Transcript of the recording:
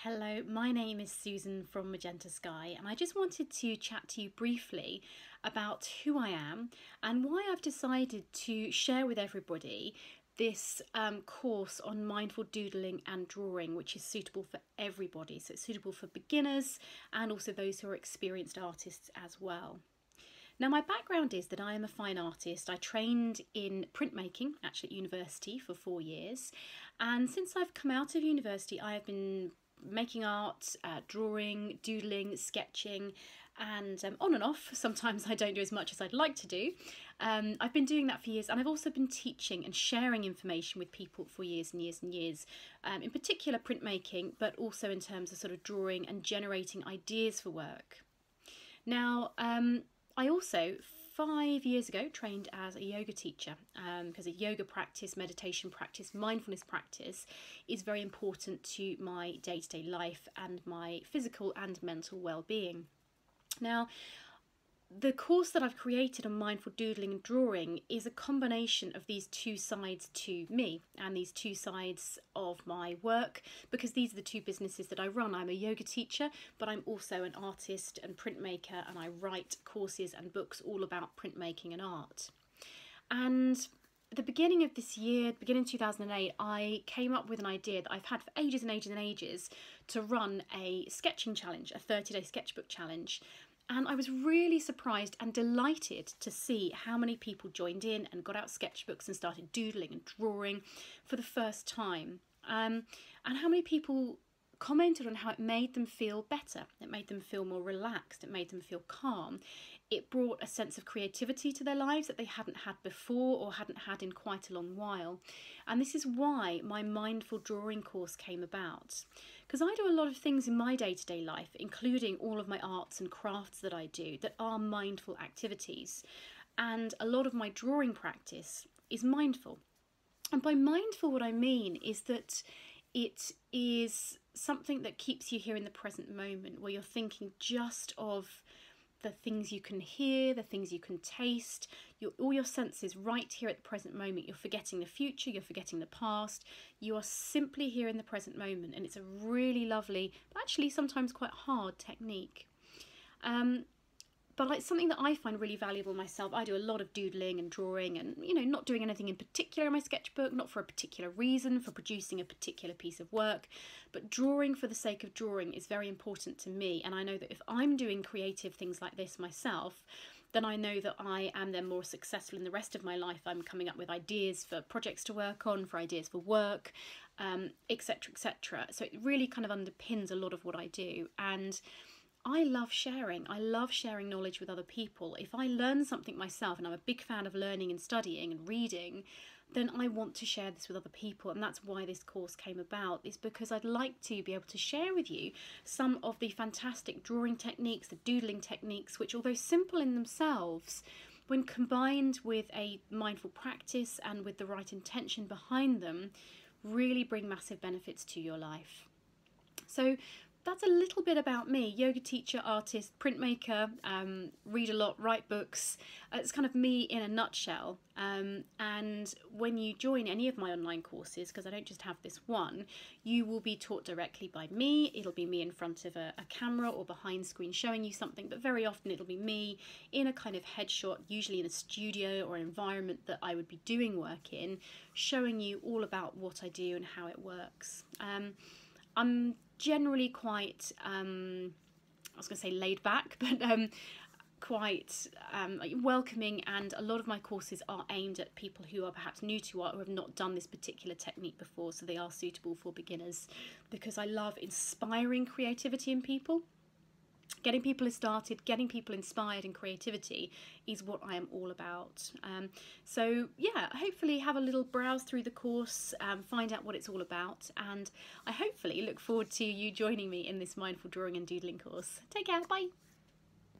Hello, my name is Susan from Magenta Sky, and I just wanted to chat to you briefly about who I am and why I've decided to share with everybody this course on mindful doodling and drawing, which is suitable for everybody. So it's suitable for beginners and also those who are experienced artists as well. Now, my background is that I am a fine artist. I trained in printmaking, actually at university, for 4 years. And since I've come out of university, I have been making art, drawing, doodling, sketching, and on and off. Sometimes I don't do as much as I'd like to do. I've been doing that for years, and I've also been teaching and sharing information with people for years and years and years, in particular printmaking, but also in terms of sort of drawing and generating ideas for work. Now, I also 5 years ago trained as a yoga teacher because a yoga practice, meditation practice, mindfulness practice is very important to my day-to-day life and my physical and mental well-being. Now, the course that I've created on mindful doodling and drawing is a combination of these two sides to me and these two sides of my work, because these are the two businesses that I run. I'm a yoga teacher, but I'm also an artist and printmaker, and I write courses and books all about printmaking and art. And at the beginning of this year, beginning 2008, I came up with an idea that I've had for ages and ages and ages to run a sketching challenge, a 30-day sketchbook challenge. And I was really surprised and delighted to see how many people joined in and got out sketchbooks and started doodling and drawing for the first time. And how many people commented on how it made them feel better. It made them feel more relaxed. It made them feel calm. It brought a sense of creativity to their lives that they hadn't had before or hadn't had in quite a long while. And this is why my mindful drawing course came about. Because I do a lot of things in my day-to-day life, including all of my arts and crafts that I do, that are mindful activities. And a lot of my drawing practice is mindful. And by mindful, what I mean is that it is something that keeps you here in the present moment, where you're thinking just of the things you can hear, the things you can taste, all your senses right here at the present moment. You're forgetting the future, you're forgetting the past, you are simply here in the present moment, and it's a really lovely, but actually sometimes quite hard technique. But it's something that I find really valuable myself. I do a lot of doodling and drawing and, not doing anything in particular in my sketchbook, not for a particular reason, for producing a particular piece of work, but drawing for the sake of drawing is very important to me. And I know that if I'm doing creative things like this myself, then I know that I am then more successful in the rest of my life. I'm coming up with ideas for projects to work on, for ideas for work, etc., etc. So it really kind of underpins a lot of what I do. And I love sharing. I love sharing knowledge with other people. If I learn something myself, and I'm a big fan of learning and studying and reading, then I want to share this with other people. And that's why this course came about, is because I'd like to be able to share with you some of the fantastic drawing techniques, the doodling techniques, which, although simple in themselves, when combined with a mindful practice and with the right intention behind them, really bring massive benefits to your life. So that's a little bit about me. Yoga teacher, artist, printmaker, read a lot, write books. It's kind of me in a nutshell. And when you join any of my online courses, because I don't just have this one, you will be taught directly by me. It'll be me in front of a camera or behind screen showing you something, but very often it'll be me in a kind of headshot, usually in a studio or an environment that I would be doing work in, showing you all about what I do and how it works. I'm generally quite, I was going to say laid back, but quite welcoming, and a lot of my courses are aimed at people who are perhaps new to art, who have not done this particular technique before, so they are suitable for beginners, because I love inspiring creativity in people. Getting people started, getting people inspired in creativity is what I am all about. So yeah, hopefully have a little browse through the course, find out what it's all about, and I hopefully look forward to you joining me in this mindful drawing and doodling course. Take care, bye!